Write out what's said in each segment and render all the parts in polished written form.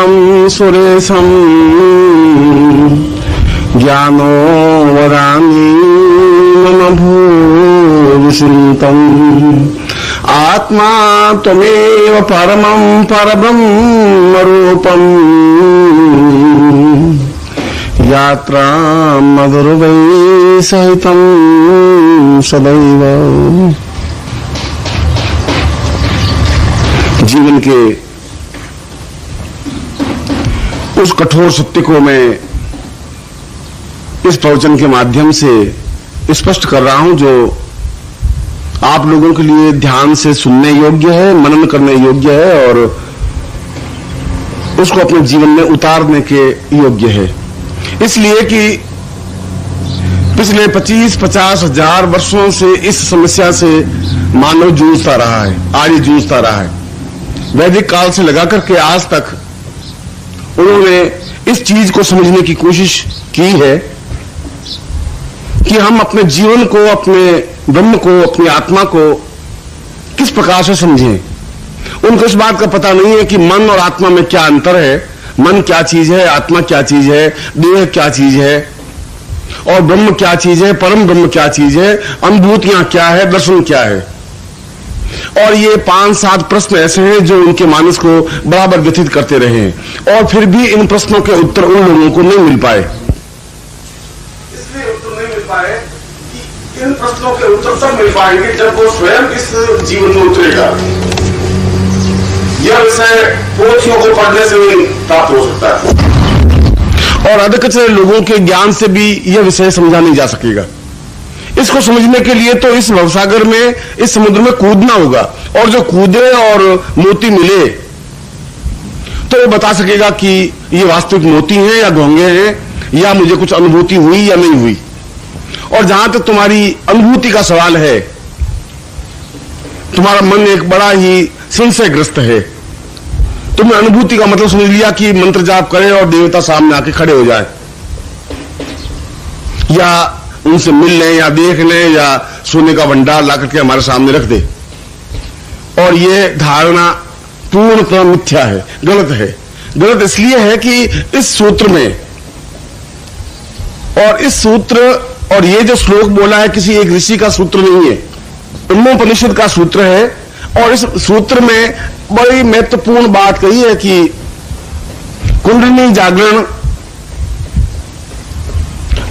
परम सुरेशम ज्ञानो वरानी मम भूषितम आत्मा त्वमेव परमं परब्रह्म रूपम यात्रा मधुरवै सहितं सदैव। जीवन के उस कठोर सत्य को मैं इस प्रवचन के माध्यम से स्पष्ट कर रहा हूं, जो आप लोगों के लिए ध्यान से सुनने योग्य है, मनन करने योग्य है और उसको अपने जीवन में उतारने के योग्य है। इसलिए कि पिछले 25-50 हजार वर्षों से इस समस्या से मानव जूझता रहा है, आर्य जूझता रहा है। वैदिक काल से लगा करके आज तक उन्होंने इस चीज को समझने की कोशिश की है कि हम अपने जीवन को, अपने ब्रह्म को, अपनी आत्मा को किस प्रकार से समझें। उनको इस बात का पता नहीं है कि मन और आत्मा में क्या अंतर है, मन क्या चीज है, आत्मा क्या चीज है, देह क्या चीज है और ब्रह्म क्या चीज है, परम ब्रह्म क्या चीज है, अनुभूतियां क्या है, दर्शन क्या है। और ये 5-7 प्रश्न ऐसे हैं जो उनके मानस को बराबर व्यथित करते रहे हैं और फिर भी इन प्रश्नों के उत्तर उन लोगों को नहीं मिल पाए। इसलिए उत्तर नहीं मिल पाए कि इन प्रश्नों के उत्तर तब मिल पाएंगे जब वो स्वयं इस जीवन में उतरेगा। यह विषय पोथियों को पढ़ने से ही प्राप्त हो सकता है और अधिकतर लोगों के ज्ञान से भी यह विषय समझा नहीं जा सकेगा। इसको समझने के लिए तो इस भवसागर में, इस समुद्र में कूदना होगा और जो कूदे और मोती मिले तो वो बता सकेगा कि ये वास्तविक मोती हैं या घोंगे हैं या मुझे कुछ अनुभूति हुई या नहीं हुई। और जहां तक तुम्हारी अनुभूति का सवाल है, तुम्हारा मन एक बड़ा ही संशयग्रस्त है। तुमने अनुभूति का मतलब समझ लिया कि मंत्र जाप करे और देवता सामने आके खड़े हो जाए या उनसे मिल लें या देख लें या सोने का भंडार ला करके हमारे सामने रख दे। और ये धारणा पूर्णतः मिथ्या है, गलत है। गलत इसलिए है कि इस सूत्र में और इस सूत्र और ये जो श्लोक बोला है किसी एक ऋषि का सूत्र नहीं है, ब्रह्मोपनिषद का सूत्र है। और इस सूत्र में बड़ी महत्वपूर्ण बात कही है कि कुंडलिनी जागरण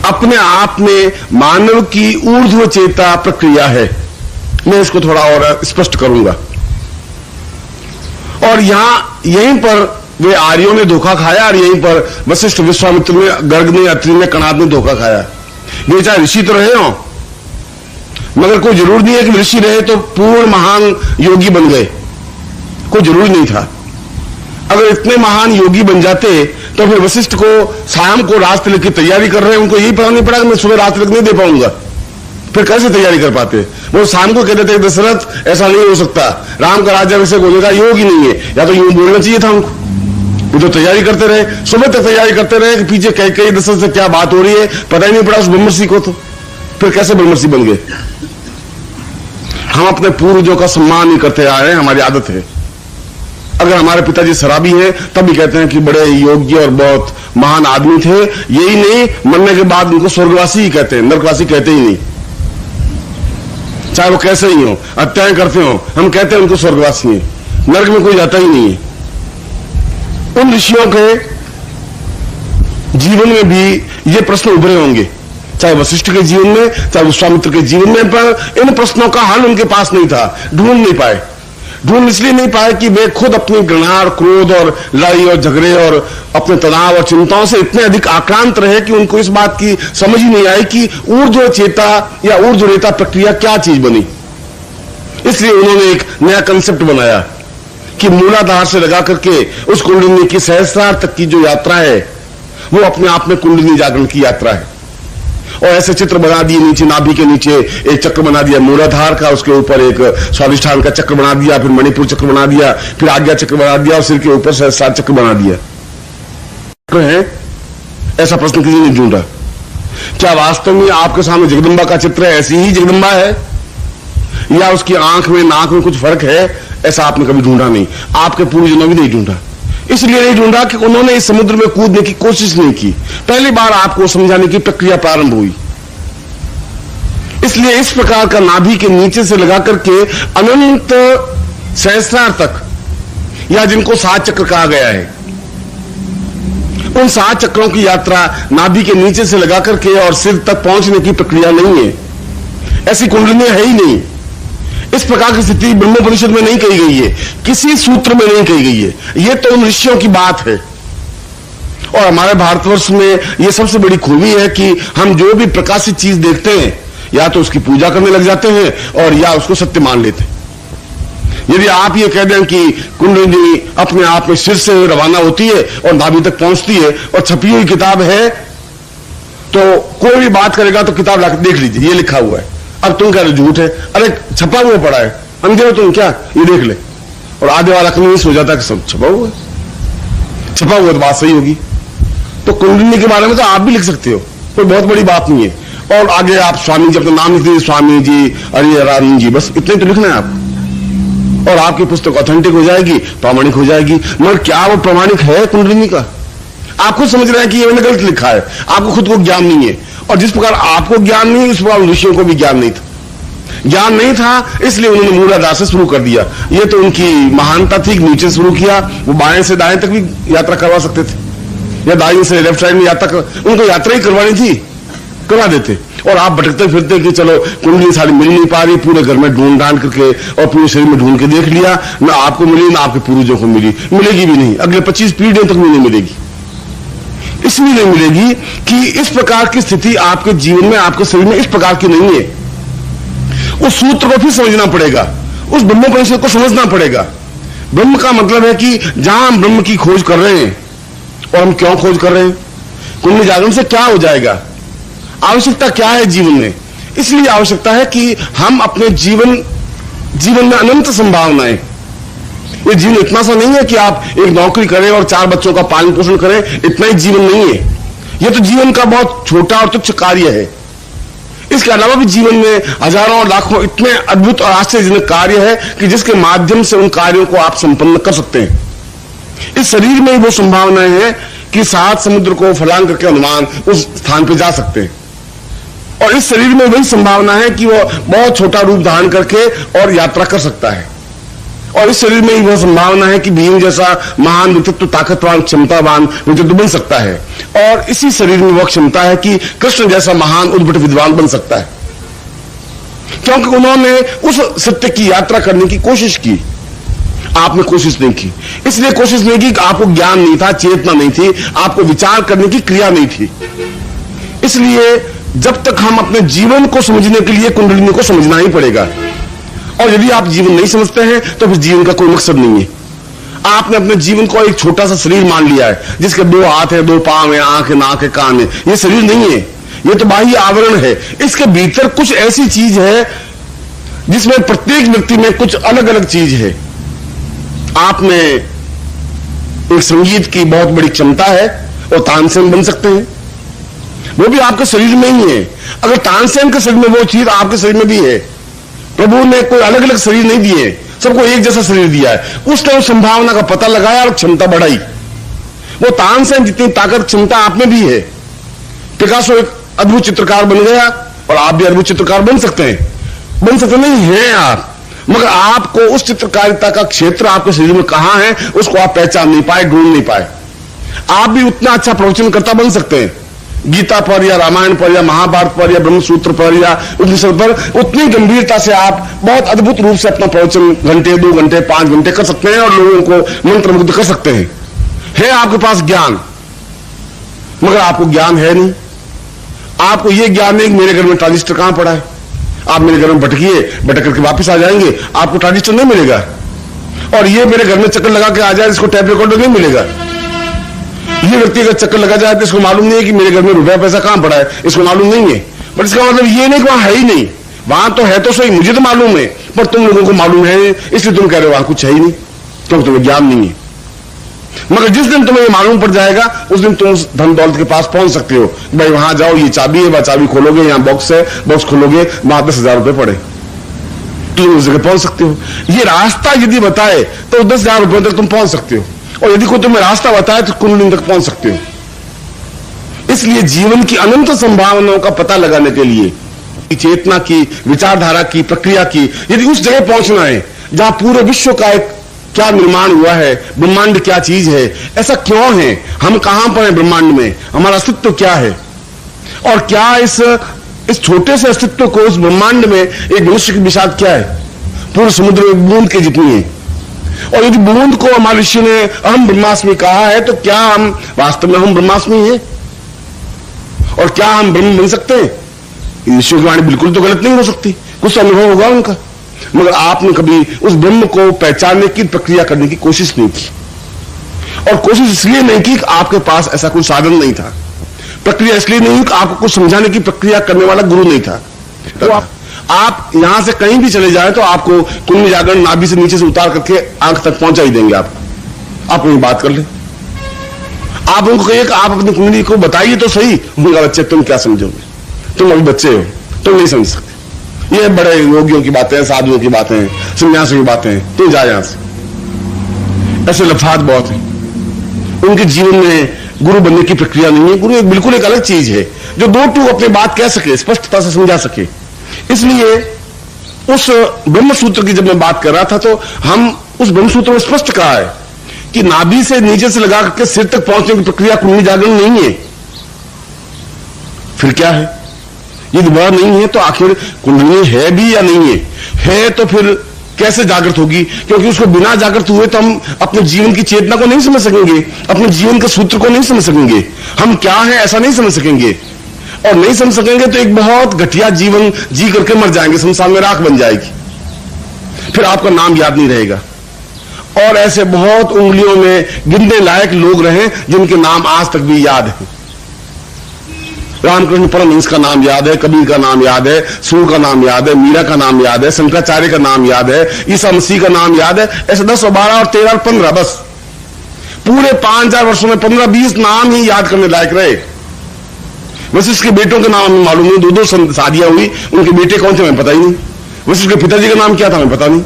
अपने आप में मानव की ऊर्ध्व चेता प्रक्रिया है। मैं इसको थोड़ा और स्पष्ट करूंगा। और यहीं पर वे आर्यों ने धोखा खाया और यहीं पर वशिष्ठ, विश्वामित्र ने, गर्ग ने, अत्रि ने, कणाद ने धोखा खाया। वे चाहे ऋषि तो रहे हो, मगर कोई जरूर नहीं है कि ऋषि रहे तो पूर्ण महान योगी बन गए, कोई जरूरी नहीं था। अगर इतने महान योगी बन जाते तो फिर वशिष्ठ को शाम को राज तिलक की तैयारी कर रहे हैं, उनको यही पता नहीं पड़ा कि मैं सुबह राज तिलक नहीं दे पाऊंगा, फिर कैसे तैयारी कर पाते। वो शाम को कहते थे दशरथ ऐसा नहीं हो सकता, राम का राज्याभिषेक होने का योग ही नहीं है, या तो यूं बोलना चाहिए था उनको। वो तो तैयारी करते रहे, सुबह तक तैयारी करते रहे कि पीछे कई दशरथ से क्या बात हो रही है, पता ही नहीं पड़ा उस ब्रह्मर्षि को। तो फिर कैसे ब्रह्मर्षि बन गए। हम अपने पूर्वजों का सम्मान नहीं करते आ रहे हैं, हमारी आदत है। अगर हमारे पिताजी शराबी हैं तब भी कहते हैं कि बड़े योग्य और बहुत महान आदमी थे, यही नहीं मरने के बाद उनको स्वर्गवासी ही कहते हैं, नरकवासी कहते ही नहीं। चाहे वो कैसे ही हो, हत्याएं करते हो, हम कहते हैं उनको स्वर्गवासी है, नरक में कोई जाता ही नहीं है। उन ऋषियों के जीवन में भी ये प्रश्न उभरे होंगे, चाहे वशिष्ठ के जीवन में, चाहे विश्वामित्र के जीवन में, पर इन प्रश्नों का हल उनके पास नहीं था, ढूंढ नहीं पाए। ढूंढ इसलिए नहीं पाए कि वे खुद अपनी घृणा और क्रोध और लड़ाई और झगड़े और अपने तनाव और चिंताओं से इतने अधिक आक्रांत रहे कि उनको इस बात की समझ ही नहीं आई कि ऊर्ध्व चेता या ऊर्ध्वरेता प्रक्रिया क्या चीज बनी। इसलिए उन्होंने एक नया कंसेप्ट बनाया कि मूलाधार से लगा करके उस कुंडलिनी की सहस्रार तक की जो यात्रा है वो अपने आप में कुंडलिनी जागरण की यात्रा है। और ऐसे चित्र बना दिए, नीचे नाभि के नीचे एक चक्र बना दिया मूलाधार का, उसके ऊपर एक स्वादिष्ठान का चक्र बना दिया, फिर मणिपुर चक्र बना दिया, फिर आज्ञा चक्र बना दिया और सिर के ऊपर सहस्रार चक्र बना दिया। है ऐसा प्रश्न किसी ने ढूंढा। क्या वास्तव में आपके सामने जगदम्बा का चित्र है, ऐसी ही जगदम्बा है या उसकी आंख में नाक में कुछ फर्क है? ऐसा आपने कभी ढूंढा नहीं, आपके पूर्वजों ने भी नहीं ढूंढा। इसलिए नहीं ढूंढा कि उन्होंने इस समुद्र में कूदने की कोशिश नहीं की। पहली बार आपको समझाने की प्रक्रिया प्रारंभ हुई। इसलिए इस प्रकार का नाभि के नीचे से लगा करके अनंत सहस्रार तक, या जिनको 7 चक्र कहा गया है, उन 7 चक्रों की यात्रा नाभि के नीचे से लगा करके और सिर तक पहुंचने की प्रक्रिया नहीं है। ऐसी कुंडलियां है ही नहीं। इस प्रकार की स्थिति ब्रह्मोपनिषद में नहीं कही गई है, किसी सूत्र में नहीं कही गई है। यह तो उन ऋषियों की बात है। और हमारे भारतवर्ष में यह सबसे बड़ी खूबी है कि हम जो भी प्रकाशित चीज देखते हैं, या तो उसकी पूजा करने लग जाते हैं और या उसको सत्य मान लेते हैं। यदि आप ये कह दें कि कुंडलिनी अपने आप में सिर से रवाना होती है और नाभि तक पहुंचती है और छपी हुई किताब है, तो कोई भी बात करेगा तो किताब लाकर देख लीजिए, ये लिखा हुआ है। अब तुम कह रहे झूठ है, अरे छपा हुआ पड़ा है, अंधे हो तुम क्या, ये देख ले। और आधे वाला कन्विंस हो जाता है कि सब छपा हुआ है, छपा हुआ तो बात सही होगी। तो कुंडलिनी के बारे में तो आप भी लिख सकते हो, कोई बहुत बड़ी बात नहीं है। और आगे आप स्वामी जी अपना नाम लिख दीजिए, स्वामी जी, अरे राम जी, बस इतना ही तो लिखना है आप, और आपकी पुस्तक ऑथेंटिक हो जाएगी, प्रामाणिक हो जाएगी। मगर क्या वो प्रामाणिक है कुंडलिनी का? आप खुद समझ रहे हैं कि ये मैंने गलत लिखा है, आपको खुद को ज्ञान नहीं है। और जिस प्रकार आपको ज्ञान नहीं, उस प्रकार ऋषियों को भी ज्ञान नहीं था। ज्ञान नहीं था, इसलिए उन्होंने मूलाधार से शुरू कर दिया। ये तो उनकी महानता थी, नीचे शुरू किया। वो बाएं से दाएं तक भी यात्रा करवा सकते थे, या दाएं से लेफ्ट साइड में उनको यात्रा ही करवानी थी, करा देते। और आप भटकते फिरते कि चलो कुंडली सारी मिल नहीं पा रही, पूरे घर में ढूंढ ढांड करके और पूरे शरीर में ढूंढ के देख लिया, ना आपको मिली ना आपके पूर्वजों को मिली, मिलेगी भी नहीं, अगले 25 पीढ़ियों तक भी नहीं मिलेगी। इसलिए नहीं मिलेगी कि इस प्रकार की स्थिति आपके जीवन में, आपके शरीर में इस प्रकार की नहीं है। उस सूत्र को फिर समझना पड़ेगा, उस ब्रह्मोपनिषद को समझना पड़ेगा। ब्रह्म का मतलब है कि जहां हम ब्रह्म की खोज कर रहे हैं, और हम क्यों खोज कर रहे हैं, कुंडली जागरण से क्या हो जाएगा, आवश्यकता क्या है जीवन में। इसलिए आवश्यकता है कि हम अपने जीवन में अनंत संभावनाएं, ये जीवन इतना सा नहीं है कि आप एक नौकरी करें और 4 बच्चों का पालन पोषण करें, इतना ही जीवन नहीं है। यह तो जीवन का बहुत छोटा और तुच्छ कार्य है। इसके अलावा भी जीवन में हजारों और लाखों इतने अद्भुत और आश्चर्यजनक कार्य है कि जिसके माध्यम से उन कार्यों को आप संपन्न कर सकते हैं। इस शरीर में ही वो संभावनाएं हैं कि 7 समुद्र को फलांग करके हनुमान उस स्थान पर जा सकते हैं। और इस शरीर में वही संभावना है कि वो बहुत छोटा रूप धारण करके और यात्रा कर सकता है। और इस शरीर में ही वह संभावना है कि भीम जैसा महान व्यक्तित्व, ताकतवान, क्षमतावान व्यक्तित्व बन सकता है। और इसी शरीर में वह क्षमता है कि कृष्ण जैसा महान उद्भट विद्वान बन सकता है, क्योंकि उन्होंने उस सत्य की यात्रा करने की कोशिश की। आपने कोशिश नहीं की, इसलिए कोशिश नहीं की कि आपको ज्ञान नहीं था, चेतना नहीं थी, आपको विचार करने की क्रिया नहीं थी। इसलिए जब तक हम अपने जीवन को समझने के लिए कुंडलिनी को समझना ही पड़ेगा। और यदि आप जीवन नहीं समझते हैं तो फिर जीवन का कोई मकसद नहीं है। आपने अपने जीवन को एक छोटा सा शरीर मान लिया है, जिसके 2 हाथ है, 2 पांव है, आंख है, नाक है, कान है। यह शरीर नहीं है, यह तो बाह्य आवरण है। इसके भीतर कुछ ऐसी चीज है जिसमें प्रत्येक व्यक्ति में कुछ अलग अलग चीज है। आप में एक संगीत की बहुत बड़ी क्षमता है और तानसेन बन सकते हैं, वो भी आपके शरीर में ही है। अगर तानसेन के शरीर में वो चीज आपके शरीर में भी है, प्रभु ने कोई अलग अलग शरीर नहीं दिए, सबको एक जैसा शरीर दिया है। उसने उस संभावना का पता लगाया और क्षमता बढ़ाई। वो तानसेन जितनी ताकत क्षमता आप में भी है। पिकासो एक अद्भुत चित्रकार बन गया और आप भी अद्भुत चित्रकार बन सकते हैं। बन सकते नहीं हैं आप, मगर आपको उस चित्रकारिता का क्षेत्र आपके शरीर में कहां है उसको आप पहचान नहीं पाए, ढूंढ नहीं पाए। आप भी उतना अच्छा प्रवचनकर्ता बन सकते हैं, गीता पर या रामायण पर या महाभारत पर या ब्रह्मसूत्र पर या उपनिषद पर उतनी गंभीरता से आप बहुत अद्भुत रूप से अपना प्रवचन घंटे, 2 घंटे, 5 घंटे कर सकते हैं और लोगों को मंत्रमुग्ध कर सकते हैं। है आपके पास ज्ञान, मगर आपको ज्ञान है नहीं। आपको यह ज्ञान नहीं कि मेरे घर में ट्रांजिस्टर कहां पड़ा है। आप मेरे घर में भटकिए, भटक करके वापस आ जाएंगे, आपको ट्रांजिस्टर नहीं मिलेगा। और ये मेरे घर में चक्कर लगा के आ जाए, इसको टैप रिकॉर्डर नहीं मिलेगा। ये व्यक्ति अगर चक्कर लगा जाए तो इसको मालूम नहीं है कि मेरे घर में रुपया पैसा कहां पड़ा है, इसको मालूम नहीं है। बट इसका मतलब ये नहीं कि वहां है ही नहीं, वहां तो है तो सही, मुझे तो मालूम है, पर तुम लोगों को मालूम है, इसलिए तुम कह रहे हो वहां कुछ है ही नहीं, क्योंकि तुम्हें ज्ञान नहीं है। मगर जिस दिन तुम्हें ये मालूम पड़ जाएगा उस दिन तुम उस धन दौलत के पास पहुंच सकते हो। भाई वहां जाओ, ये चाबी है, वह चाबी खोलोगे, यहाँ बॉक्स है, बॉक्स खोलोगे, वहां 10,000 रुपए पड़े, तुम उस जगह पहुंच सकते हो। ये रास्ता यदि बताए तो 10,000 रुपए तक तुम पहुंच सकते हो। और यदि कोई तुम्हें रास्ता बताए तो कुंडलिनी तक पहुंच सकते हो। इसलिए जीवन की अनंत संभावनाओं का पता लगाने के लिए चेतना की, विचारधारा की, प्रक्रिया की, यदि उस जगह पहुंचना है जहां पूरे विश्व का एक क्या निर्माण हुआ है, ब्रह्मांड क्या चीज है, ऐसा क्यों है, हम कहां पर हैं ब्रह्मांड में, हमारा अस्तित्व क्या है, और क्या इस छोटे से अस्तित्व को उस ब्रह्मांड में एक मनुष्य की विषाद क्या है, पूरे समुद्र में बूंद के जितनी है। और यदि बूंद को हमारे ऋषि ने अहम ब्रह्मास्मि कहा है, तो क्या हम वास्तव में हम ब्रह्मास्मि हैं? और क्या हम ब्रह्म बन सकते हैं? ऋषियों की वाणी बिल्कुल तो गलत नहीं हो सकती, कुछ अनुभव होगा उनका, मगर आपने कभी उस ब्रह्म को पहचानने की, प्रक्रिया करने की कोशिश नहीं की। और कोशिश इसलिए नहीं की कि आपके पास ऐसा कोई साधन नहीं था, प्रक्रिया इसलिए नहीं हुई कि आपको कुछ समझाने की प्रक्रिया करने वाला गुरु नहीं था। तो आप यहां से कहीं भी चले जाएं तो आपको कुंडली जागरण नाभि से नीचे से उतार करके आंख तक पहुंचा ही देंगे। आप उनकी बात कर ले, आप उनको कहिए कि आप अपनी कुंडली को बताइए तो सही। उनका बच्चे तुम क्या समझोगे, तुम अभी बच्चे हो, तुम नहीं समझ सकते, ये बड़े योगियों की बातें हैं, साधुओं की बातें हैं, सन्यासियों की बातें हैं, तुम जा यहां से। ऐसे लफात बहुत है। उनके जीवन में गुरु बनने की प्रक्रिया नहीं है। गुरु बिल्कुल एक अलग चीज है जो दो टू अपनी बात कह सके, स्पष्टता से समझा सके। इसलिए उस ब्रह्म सूत्र की जब मैं बात कर रहा था तो हम उस ब्रह्म सूत्र में स्पष्ट कहा है कि नाभि से नीचे से लगा करके सिर तक पहुंचने की प्रक्रिया कुंडली जागरण नहीं है। फिर क्या है? यदि वह नहीं है तो आखिर कुंडली है भी या नहीं है तो फिर कैसे जागृत होगी? क्योंकि उसको बिना जागृत हुए तो हम अपने जीवन की चेतना को नहीं समझ सकेंगे, अपने जीवन के सूत्र को नहीं समझ सकेंगे, हम क्या है ऐसा नहीं समझ सकेंगे। और नहीं समझ सकेंगे तो एक बहुत घटिया जीवन जी करके मर जाएंगे, संसार में राख बन जाएगी, फिर आपका नाम याद नहीं रहेगा। और ऐसे बहुत उंगलियों में गिनने लायक लोग रहे जिनके नाम आज तक भी याद है। रामकृष्ण परमहंस का नाम याद है, कबीर का नाम याद है, सूर का नाम याद है, मीरा का नाम याद है, शंकराचार्य का नाम याद है, ईसा मसीह का नाम याद है। ऐसे 10 और 12 और 13 और 15, बस पूरे 5000 वर्षों में 15-20 नाम ही याद करने लायक रहे। वशिष्ठ के बेटों के नाम हमें मालूम नहीं, 2-2 शादियां हुई, उनके बेटे कौन थे हमें पता ही नहीं। वशिष्ठ के पिताजी का नाम क्या था हमें पता नहीं,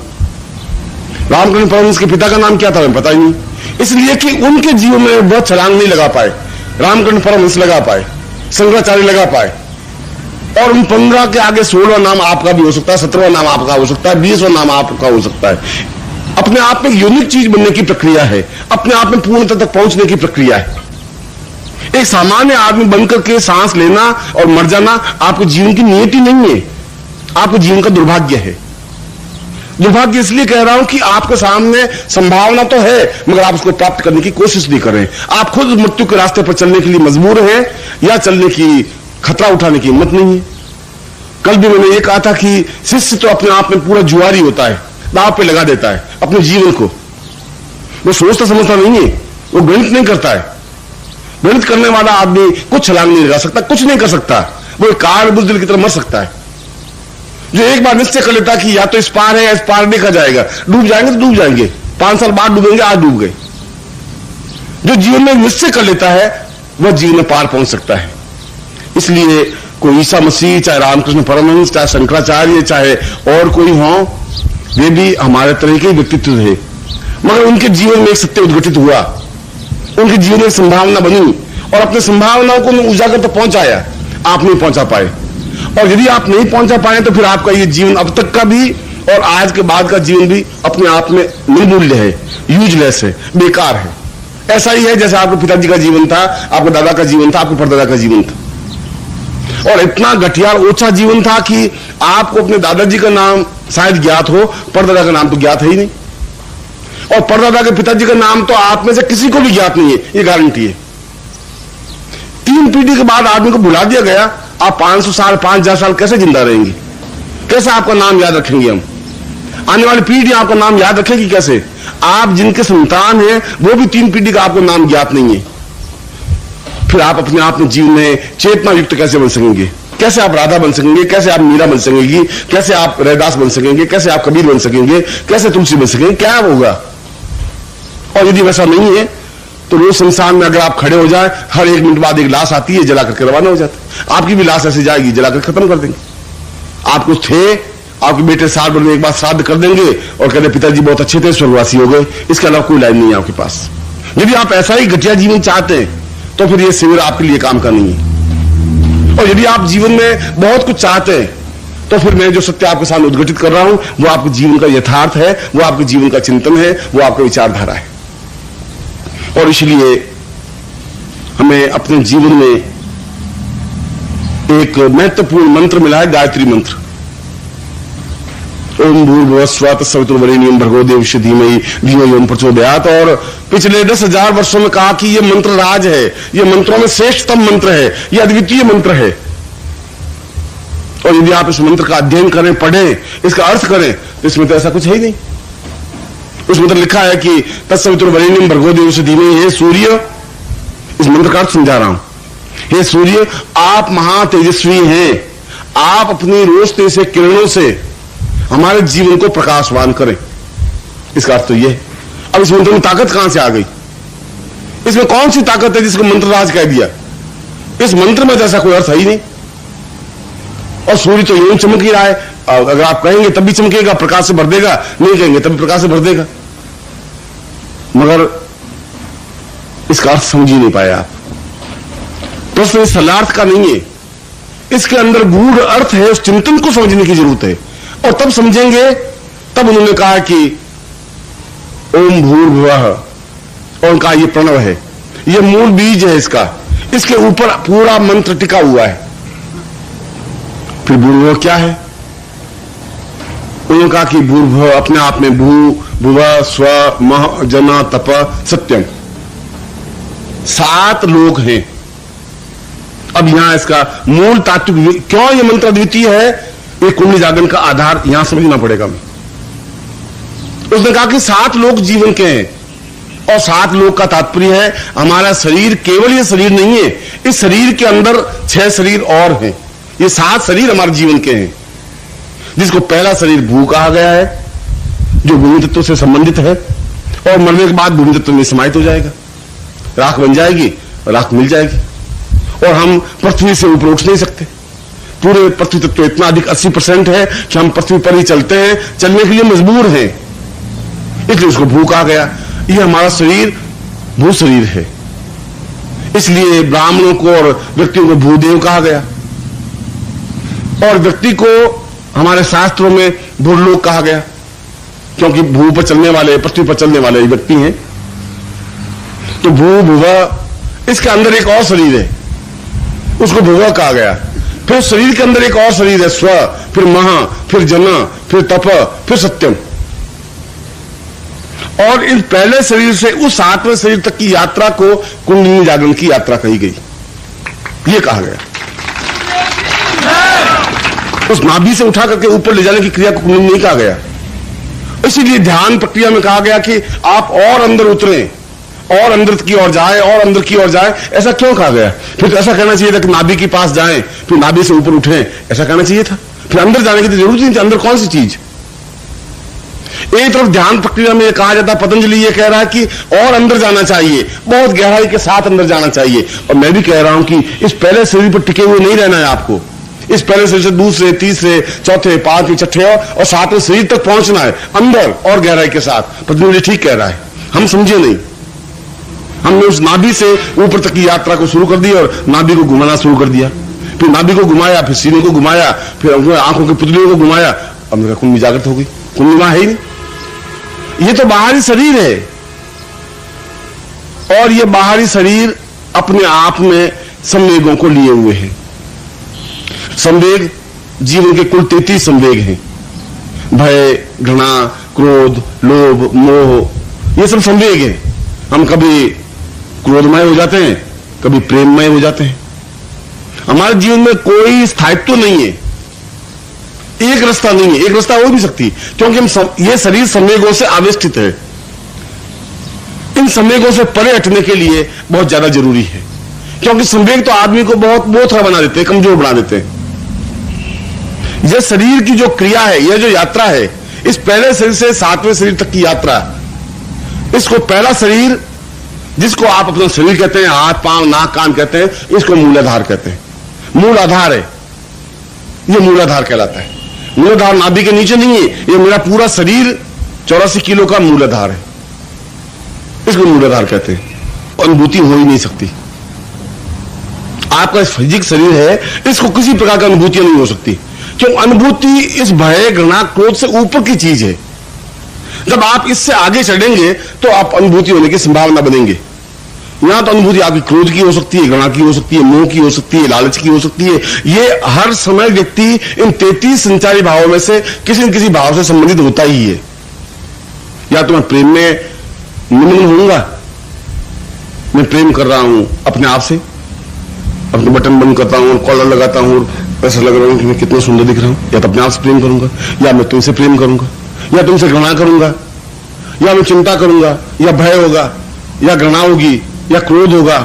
रामकृष्ण परमहंस के पिता का नाम क्या था हमें पता ही नहीं। इसलिए कि उनके जीवन में वह छलांग नहीं लगा पाए, रामकृष्ण परमहंस लगा पाए, शंकराचार्य लगा पाए। और उन 15 के आगे 16वां नाम आपका भी हो सकता है, 17वां नाम आपका हो सकता है, 20वां नाम आपका हो सकता है। अपने आप में यूनिक चीज बनने की प्रक्रिया है, अपने आप में पूर्णता तक पहुंचने की प्रक्रिया है। एक सामान्य आदमी बनकर के सांस लेना और मर जाना आपके जीवन की नियति नहीं है, आपके जीवन का दुर्भाग्य है। दुर्भाग्य इसलिए कह रहा हूं कि आपके सामने संभावना तो है मगर आप उसको प्राप्त करने की कोशिश नहीं कर रहे। आप खुद मृत्यु के रास्ते पर चलने के लिए मजबूर हैं या चलने की खतरा उठाने की हिम्मत नहीं है। कल भी मैंने ये कहा था कि शिष्य तो अपने आप में पूरा जुआरी होता है, दांव पे लगा देता है अपने जीवन को। वो सोचता समझता नहीं है, वो गणित नहीं करता है। गणित करने वाला आदमी कुछ छलांग नहीं लगा सकता, कुछ नहीं कर सकता, वो एक कार बुजदिल की तरह मर सकता है। जो एक बार निश्चय कर लेता कि या तो इस पार है या इस पार देखा जाएगा, डूब जाएंगे तो डूब जाएंगे, 5 साल बाद डूबेंगे, आज डूब गए। जो जीवन में निश्चय कर लेता है वह जीवन में पार पहुंच सकता है। इसलिए कोई ईसा मसीह, चाहे रामकृष्ण परमहंस, चाहे शंकराचार्य, चाहे और कोई हो, वे भी हमारे तरह के व्यक्तित्व थे, मगर उनके जीवन में एक सत्य उद्घटित हुआ, उनके जीवन में संभावना बनी और अपने संभावनाओं को उजागर तक पहुंचाया। आप नहीं पहुंचा पाए, और यदि आप नहीं पहुंचा पाए तो फिर आपका ये जीवन अब तक का भी और आज के बाद का जीवन भी अपने आप में निर्मूल्य है, यूजलेस है, बेकार है। ऐसा ही है जैसे आपके पिताजी का जीवन था, आपके दादा का जीवन था, आपके परदादा का जीवन था। और इतना घटिया ओछा जीवन था कि आपको अपने दादाजी का नाम शायद ज्ञात हो, परदादा का नाम तो ज्ञात है ही नहीं, और परदादा के पिताजी का नाम तो आप में से किसी को भी ज्ञात नहीं है, ये गारंटी है। 3 पीढ़ी के बाद आदमी को भुला दिया गया, आप 500 साल 5000 साल कैसे जिंदा रहेंगे? कैसे आपका नाम याद रखेंगे हम? आने वाली पीढ़ी आपका नाम याद रखेगी कैसे? आप जिनके संतान हैं वो भी 3 पीढ़ी का आपको नाम ज्ञात नहीं है। फिर आप अपने आप में जीवन में चेतना युक्त कैसे बन सकेंगे? कैसे आप राधा बन सकेंगे? कैसे आप मीरा बन सकेंगी? कैसे आप रैदास बन सकेंगे? कैसे आप कबीर बन सकेंगे? कैसे तुलसी बन सकेंगे? क्या होगा? और यदि वैसा नहीं है तो रोज संसार में अगर आप खड़े हो जाए, हर 1 मिनट बाद एक लाश आती है, जला करके रवाना हो जाते हैं। आपकी भी लाश ऐसे जाएगी, जलाकर खत्म कर देंगे। आप कुछ थे, आपके बेटे साल भर में एक बार श्राद्ध कर देंगे और कहते पिताजी बहुत अच्छे थे, स्वर्गवासी हो गए। इसके अलावा कोई लाइन नहीं है आपके पास। यदि आप ऐसा ही घटिया जीवन चाहते हैं तो फिर यह शिविर आपके लिए काम का नहीं है। और यदि आप जीवन में बहुत कुछ चाहते हैं तो फिर मैं जो सत्य आपके सामने उद्घाटित कर रहा हूं वो आपके जीवन का यथार्थ है, वो आपके जीवन का चिंतन है, वो आपका विचारधारा है। और इसलिए हमें अपने जीवन में एक महत्वपूर्ण मंत्र मिला है, गायत्री मंत्र। ओम भूर्भुवः स्वः तत्सवितुर्वरेण्यं भर्गो देवस्य धीमहि धियो यो न प्रचोदयात्। और पिछले 10,000 वर्षों में कहा कि यह मंत्र राज है, यह मंत्रों में श्रेष्ठतम मंत्र है, यह अद्वितीय मंत्र है। और यदि आप इस मंत्र का अध्ययन करें, पढ़ें, इसका अर्थ करें तो इसमें तो ऐसा कुछ है ही नहीं। उसमें तो लिखा है कि तत्सवितुर्वरेण्यं भर्गो देवस्य धीमहि, हे सूर्य, इस मंत्र का अर्थ समझा रहा हूं, हे सूर्य आप महा तेजस्वी हैं, आप अपनी रोशनी से, किरणों से हमारे जीवन को प्रकाशवान करें। इसका अर्थ तो यह है। अब इस मंत्र में ताकत कहां से आ गई? इसमें कौन सी ताकत है जिसको मंत्र राज कह दिया? इस मंत्र में जैसा कोई अर्थ है ही नहीं। और सूर्य तो यूं चमक ही रहा है, अगर आप कहेंगे तब भी चमकेगा, प्रकाश से भर देगा, नहीं कहेंगे तब भी प्रकाश से भर देगा। मगर इसका अर्थ समझ ही नहीं पाए आप। प्रश्न इस सरलार्थ का नहीं है, इसके अंदर गूढ़ अर्थ है, उस चिंतन को समझने की जरूरत है। और तब समझेंगे, तब उन्होंने कहा कि ओम भूर्भुवः, और उनका ये प्रणव है, ये मूल बीज है इसका, इसके ऊपर पूरा मंत्र टिका हुआ है। फिर भूर्भुवः क्या है? उन्होंने कहा कि भूर्भुवः अपने आप में भू भुवः स्व मह जना तप सत्यम 7 लोक हैं। अब यहां इसका मूल तात्विक, क्यों यह मंत्र अद्वितीय है, ये कुंडली जागरण का आधार यहां समझना पड़ेगा। उसने कहा कि 7 लोक जीवन के हैं, और 7 लोक का तात्पर्य है हमारा शरीर केवल ये शरीर नहीं है, इस शरीर के अंदर 6 शरीर और हैं। ये 7 शरीर हमारे जीवन के हैं, जिसको पहला शरीर भू कहा गया है, जो भूमि तत्व से संबंधित है, और मरने के बाद भूमि तत्व में समाहित हो जाएगा, राख बन जाएगी, राख मिल जाएगी, और हम पृथ्वी से ऊपर उठ नहीं सकते। पूरे पृथ्वी तत्व इतना अधिक 80% है कि हम पृथ्वी पर ही चलते हैं, चलने के लिए मजबूर हैं, इसलिए उसको भू कहा गया। यह हमारा शरीर भू शरीर है, इसलिए ब्राह्मणों को और व्यक्तियों को भूदेव कहा गया, और व्यक्ति को हमारे शास्त्रों में भूलोक कहा गया, क्योंकि भू पर चलने वाले, पृथ्वी पर चलने वाले व्यक्ति हैं। तो भू भुवः, इसके अंदर एक और शरीर है, उसको भुवः कहा गया। फिर शरीर के अंदर एक और शरीर है, स्व, फिर महा, फिर जना, फिर तप, फिर सत्यम। और इन पहले शरीर से उस 7वें शरीर तक की यात्रा को कुंडलिनी जागरण की यात्रा कही गई, यह कहा गया। उस नाभि से उठा करके ऊपर ले जाने की क्रिया को कुंडलिनी नहीं कहा गया। इसीलिए ध्यान प्रक्रिया में कहा गया कि आप और अंदर उतरें, और अंदर की ओर जाए, और अंदर की ओर जाए। ऐसा क्यों कहा गया? फिर तो ऐसा कहना चाहिए था कि नाभि के पास जाएं, फिर नाभि से ऊपर उठें, ऐसा कहना चाहिए था। फिर अंदर जाने की तो जरूरत नहीं थी। अंदर कौन सी चीज? एक तरफ ध्यान प्रक्रिया में कहा जाता, पतंजलि ये कह रहा है कि और अंदर जाना चाहिए, बहुत गहराई के साथ अंदर जाना चाहिए। और मैं भी कह रहा हूं कि इस पहले शरीर पर टिके हुए नहीं रहना है आपको, इस पहले शरीर से दूसरे, तीसरे, चौथे, 5वें, 6ठे और 7वें शरीर तक पहुंचना है, अंदर और गहराई के साथ। पतंजलि ठीक कह रहा है, हम समझे नहीं। हमने उस नाभि से ऊपर तक की यात्रा को शुरू कर दी और नाभि को घुमाना शुरू कर दिया, फिर नाभि को घुमाया, फिर सीने को घुमाया, फिर आंखों की पुतलियों को घुमाया। अब मेरा कुंडली जागृत हो गई, कुंडली वहां है ही नहीं। ये तो बाहरी शरीर है, और ये बाहरी शरीर अपने आप में संवेगों को लिए हुए है। संवेग जीवन के कुल 33 संवेग हैं, भय, घृणा, क्रोध, लोभ, मोह, ये सब संवेग हैं। हम कभी क्रोधमय हो जाते हैं, कभी प्रेममय हो जाते हैं। हमारे जीवन में कोई स्थायित्व नहीं है, एक रास्ता नहीं है। एक रास्ता हो भी सकती, क्योंकि हम ये शरीर संवेगों से आवेष्टित है। इन संवेगों से परे हटने के लिए बहुत ज्यादा जरूरी है, क्योंकि संवेग तो आदमी को बहुत बोथरा बना देते हैं, कमजोर बना देते हैं। यह शरीर की जो क्रिया है, यह जो यात्रा है, इस पहले शरीर से 7वें शरीर तक की यात्रा, इसको पहला शरीर, जिसको आप अपना शरीर कहते हैं, हाथ, पांव, नाक, कान कहते हैं, इसको मूलाधार कहते हैं। मूल आधार है, यह मूलाधार कहलाता है। मूलाधार नाभि के नीचे नहीं है, यह मेरा पूरा शरीर 84 किलो का मूलाधार है, इसको मूलाधार कहते हैं। अनुभूति हो ही नहीं सकती। आपका फिजिक शरीर है, इसको किसी प्रकार की अनुभूति नहीं हो सकती, क्यों? अनुभूति इस भय, घृणा, क्रोध से ऊपर की चीज है। जब आप इससे आगे चढ़ेंगे तो आप अनुभूति होने की संभावना बनेंगे। यहां तो अनुभूति आपकी क्रोध की हो सकती है, घृणा की हो सकती है, मोह की हो सकती है, लालच की हो सकती है। ये हर समय व्यक्ति इन 33 संचारी भावों में से किसी न किसी भाव से संबंधित होता ही है। या तो मैं प्रेम में निमग्न होऊंगा, मैं प्रेम कर रहा हूं अपने आप से, अपने बटन बंद करता हूं, कॉलर लगाता हूं, ऐसा लग रहा हूं कि मैं कितना सुंदर दिख रहा हूं, या तो अपने आप से प्रेम करूंगा, या मैं तुमसे प्रेम करूंगा, या तुमसे घृणा करूंगा, या मैं चिंता करूंगा, या भय होगा, या घृणा होगी, या क्रोध होगा।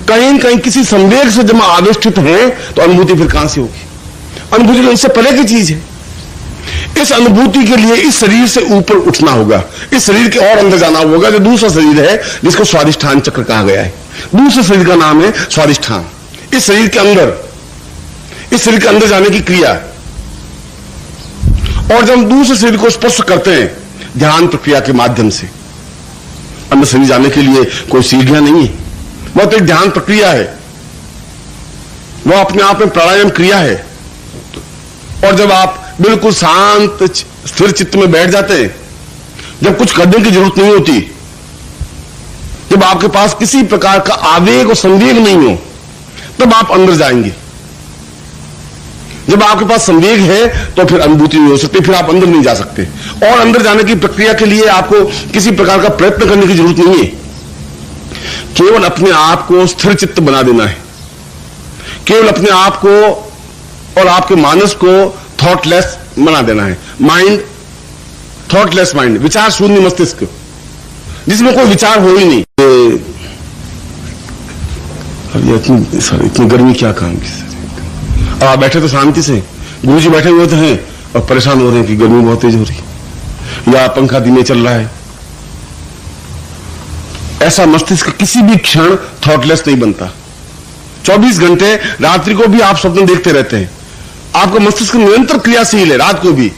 कहीं न कहीं किसी संवेग से जब हम आविष्ठित हैं तो अनुभूति फिर कहां से होगी? अनुभूति तो इससे परे की चीज है। इस अनुभूति के लिए इस शरीर से ऊपर उठना होगा, इस शरीर के और अंदर जाना होगा, जो दूसरा शरीर है जिसको स्वादिष्ठान चक्र कहा गया है। दूसरे शरीर का नाम है स्वादिष्ठान। इस शरीर के अंदर जाने की क्रिया, और जब हम दूसरे शरीर को स्पर्श करते हैं ध्यान प्रक्रिया के माध्यम से, अंदर शरीर जाने के लिए कोई सीढ़ियां नहीं है, वह तो एक ध्यान प्रक्रिया है, वह अपने आप में प्राणायाम क्रिया है। और जब आप बिल्कुल शांत स्थिर चित्त में बैठ जाते हैं, जब कुछ करने की जरूरत नहीं होती, जब आपके पास किसी प्रकार का आवेग और संवेग नहीं हो, तब आप अंदर जाएंगे। जब आपके पास संवेग है तो फिर अनुभूति नहीं हो सकती, फिर आप अंदर नहीं जा सकते। और अंदर जाने की प्रक्रिया के लिए आपको किसी प्रकार का प्रयत्न करने की जरूरत नहीं है, केवल अपने आप को स्थिर चित्त बना देना है, केवल अपने आप को और आपके मानस को थॉटलेस बना देना है। माइंड, थॉटलेस माइंड, विचार शून्य मस्तिष्क, जिसमें कोई विचार हो ही नहीं। इतनी गर्मी क्या काम की? अब आप बैठे तो शांति से, गुरु जी बैठे हुए तो हैं और परेशान हो रहे हैं कि गर्मी बहुत तेज हो रही है, या पंखा धीमे चल रहा है। ऐसा मस्तिष्क किसी भी क्षण थॉटलेस नहीं बनता। 24 घंटे रात्रि को भी आप स्वप्न देखते रहते हैं, आपका मस्तिष्क निरंतर क्रियाशील है। रात को भी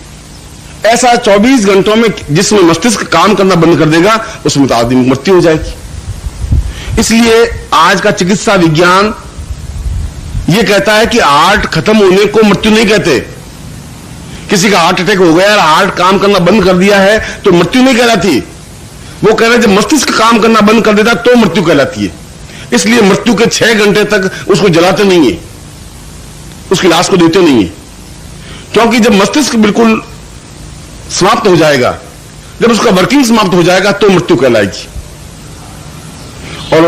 ऐसा 24 घंटों में जिसमें मस्तिष्क काम करना बंद कर देगा, उसमें तो आदमी की मृत्यु हो जाएगी। इसलिए आज का चिकित्सा विज्ञान यह कहता है कि हार्ट खत्म होने को मृत्यु नहीं कहते। किसी का हार्ट अटैक हो गया और हार्ट काम करना बंद कर दिया है तो मृत्यु नहीं कहलाती। वो कह रहे हैं जब मस्तिष्क काम करना बंद कर देता तो मृत्यु कहलाती है। इसलिए मृत्यु के 6 घंटे तक उसको जलाते नहीं है, उसकी लाश को देते नहीं है, क्योंकि जब मस्तिष्क बिल्कुल समाप्त हो जाएगा, जब उसका वर्किंग समाप्त हो जाएगा तो मृत्यु कहलाएगी। और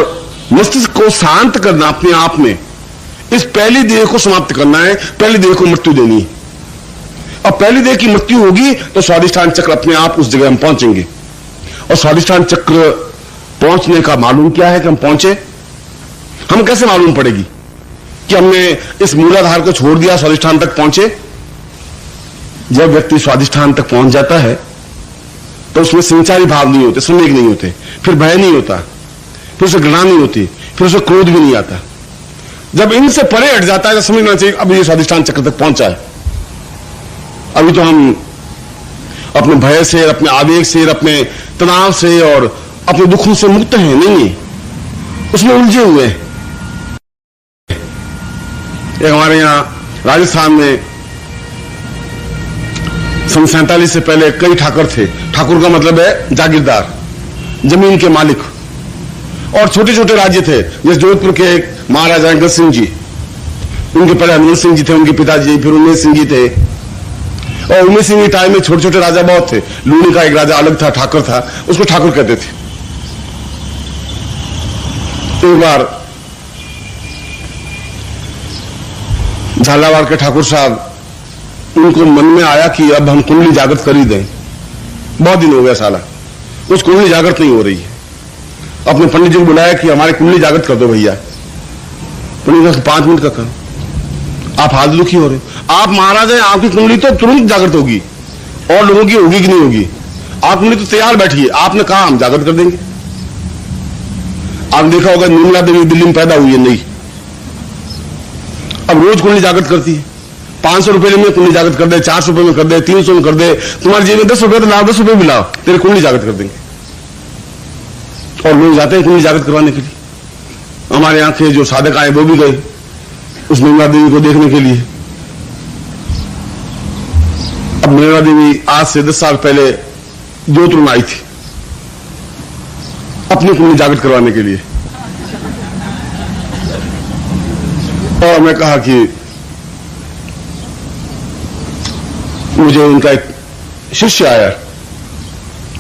मस्तिष्क को शांत करना अपने आप में, इस पहली देह को समाप्त करना है, पहली देह को मृत्यु देनी है। और पहली देह की मृत्यु होगी तो स्वादिष्ठान चक्र अपने आप उस जगह हम पहुंचेंगे। और स्वादिष्ठान चक्र पहुंचने का मालूम क्या है कि हम पहुंचे? हम कैसे मालूम पड़ेगी कि हमने इस मूलाधार को छोड़ दिया, स्वादिष्ठान तक पहुंचे? जब व्यक्ति स्वादिष्ठान तक पहुंच जाता है तो उसमें संचारी भाव नहीं होते, संवेग नहीं होते, फिर भय नहीं होता, फिर उसे घृणा नहीं होती, फिर उसे क्रोध भी नहीं आता। जब इनसे परे हट जाता है तो समझना चाहिए अब ये स्वादिष्ठान चक्र तक पहुंचा है। अभी तो हम अपने भय से, अपने आवेग से, अपने तनाव से और अपने दुखों से मुक्त हैं, नहीं है, उसमें उलझे हुए हैं। एक हमारे यहां राजस्थान में सन 47 से पहले कई ठाकुर थे। ठाकुर का मतलब है जागीरदार, जमीन के मालिक। और छोटे छोटे राज्य थे, जैसे जोधपुर के एक महाराजा अंगद सिंह जी, उनके पहले हनुमान सिंह जी थे, उनके पिताजी, फिर उमेश सिंह जी थे। और उमेश सिंह के टाइम में छोटे छोटे राजा बहुत थे। लूणी का एक राजा अलग था, ठाकुर था, उसको ठाकुर कहते थे। एक बार झालावाड़ के ठाकुर साहब, उनको मन में आया कि अब हम कुंडली जागृत कर ही दें। बहुत दिन हो गया साला, उस कुंडली जागृत नहीं हो रही है। अपने पंडित जी को बुलाया कि हमारी कुंडली जागृत कर दो भैया। पंडित जी 5 मिनट का काम, आप हाथ दुखी हो रहे, आप महाराज हैं, आपकी कुंडली तो तुरंत जागृत होगी, और लोगों की होगी कि नहीं होगी? आप कुंडली तो तैयार बैठी है, आपने कहा हम जागृत कर देंगे। आपने देखा होगा निर्मला देवी दिल्ली में पैदा हुई है, नहीं, अब रोज कुंडली जागृत करती है। 500 रुपए में कुंडली जागृत कर दे, 400 रुपए में कर दे, 300 में कर दे, तुम्हारे जेब में 10 रुपए तो लाओ, 10 रुपए भी लाओ, तेरे कुंडली जागृत कर देंगे। और लोग जाते हैं कुंडली जागृत करवाने के लिए। हमारे यहाँ के जो साधक आए वो भी गए उस निर्मला देवी को देखने के लिए। अब निर्मला देवी आज से 10 साल पहले जोधपुर में आई थी अपनी कुंडली जागृत करवाने के लिए, और मैं कहा कि मुझे उनका एक शिष्य आया,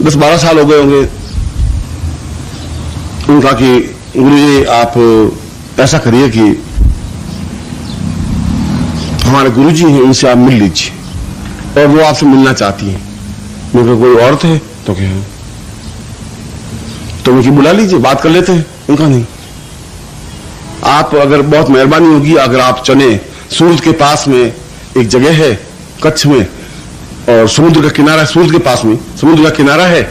10-12 साल हो गए होंगे। उनका कि गुरुजी आप ऐसा करिए कि हमारे गुरुजी हैं उनसे आप मिल लीजिए और वो आपसे मिलना चाहती हैं। मुझे कोई औरत है तो क्या, तो उनकी बुला लीजिए, बात कर लेते हैं। उनका नहीं, आप अगर बहुत मेहरबानी होगी अगर आप चले, सूरज के पास में एक जगह है कच्छ में और समुद्र का किनारा, सूरज के पास में समुद्र का किनारा है,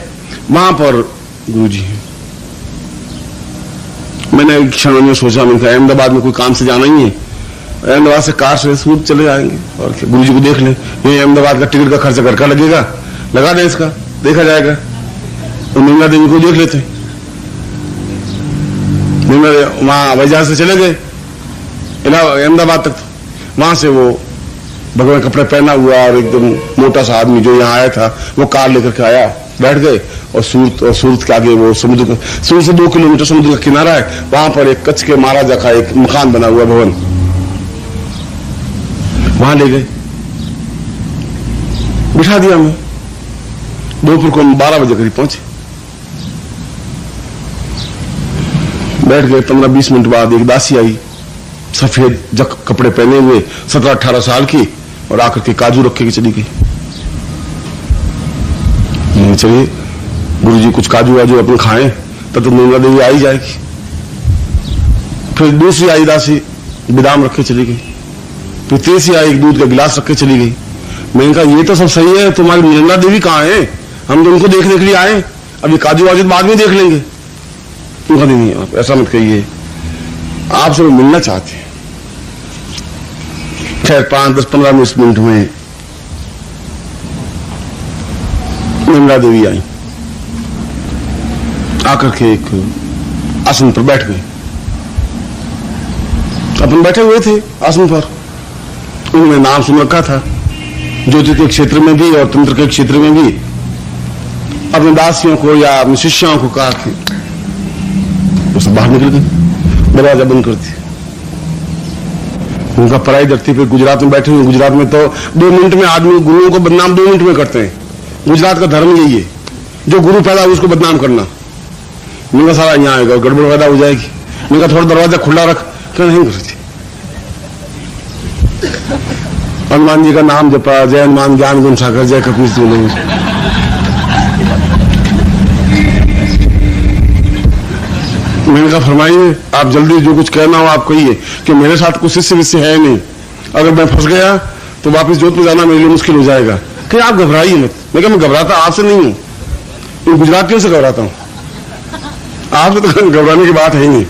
वहां पर गुरुजी हैं। मैंने एक क्षण में सोचा, मैंने कहा अहमदाबाद में कोई काम से जाना ही है, अहमदाबाद से कार से सूरज चले जाएंगे और गुरुजी को देख लें। ये अहमदाबाद का टिकट का खर्चा घर का लगेगा, लगा दें, इसका देखा जाएगा। तो निर्मला देवी को देख लेते। वहां हवाई जहाज से चले गए अहमदाबाद तक। वहां से वो भगवान कपड़े पहना हुआ और एकदम मोटा सा आदमी जो यहाँ आया था वो कार लेकर के आया, बैठ गए और सूरत के आगे वो समुद्र, सूरत से 2 किलोमीटर समुद्र का किनारा है, वहां पर एक कच्छ के महाराजा का एक मकान बना हुआ भवन, वहां ले गए, बिठा दिया। हमें दोपहर को 12 बजे करीब पहुंचे, बैठ गए। 15-20 मिनट बाद एक दासी आई, सफेद जक कपड़े पहने हुए, 17-18 साल की, और आकर के काजू रखे के चली गई। चलिए गुरुजी कुछ काजू वाजू अपने खाएं, तब तो निर्मला देवी आई जाएगी। फिर दूसरी आई दासी, बादाम रखे चली गई। फिर तीसरी आई, एक दूध का गिलास रखे चली गई। मैंने कहा ये तो सब सही है, तुम्हारी निर्मला देवी कहाँ है? हम तो उनको देखने के लिए आए, अभी काजू वाजू बाद में देख लेंगे। तुम कभी नहीं, आप ऐसा मत कहिए, आपसे वो मिलना चाहते हैं। खैर 5-10-15 मिनट में निर्मला देवी आई, आकर के एक आसन पर बैठ गए। अपन बैठे हुए थे आसन पर, उन्होंने नाम सुन रखा था ज्योति के क्षेत्र में भी और तंत्र के क्षेत्र में भी। अपने दासियों को या अपने शिष्यों को कहा कि वो सब बाहर निकल गए, दरवाजा बंद कर दिया। उनका पराई धरती पे गुजरात में बैठे हुए, गुजरात में तो 2 मिनट में आदमी गुरुओं को बदनाम 2 मिनट में करते हैं। गुजरात का धर्म यही है, जो गुरु पैदा हो उसको बदनाम करना। मेरा सारा यहाँ आएगा और गड़बड़ पैदा हो जाएगी। मेरा थोड़ा दरवाजा खुला रख, क्या नहीं कर सकती। हनुमान जी का नाम जपा, जय हनुमान ज्ञान गुण सागर, जय कपीस जी। मैंने कहा फरमाइए, आप जल्दी जो कुछ कहना हो आप कहिए, कि मेरे साथ कुछ शिष्य विष्य है नहीं, अगर मैं फंस गया तो वापस जोत में जाना मेरे लिए मुश्किल हो जाएगा। कि आप घबराइए मत। मैं कहा मैं घबराता आपसे नहीं हूं, इन गुजरातियों से घबराता हूं, आपसे तो घबराने की बात है ही नहीं।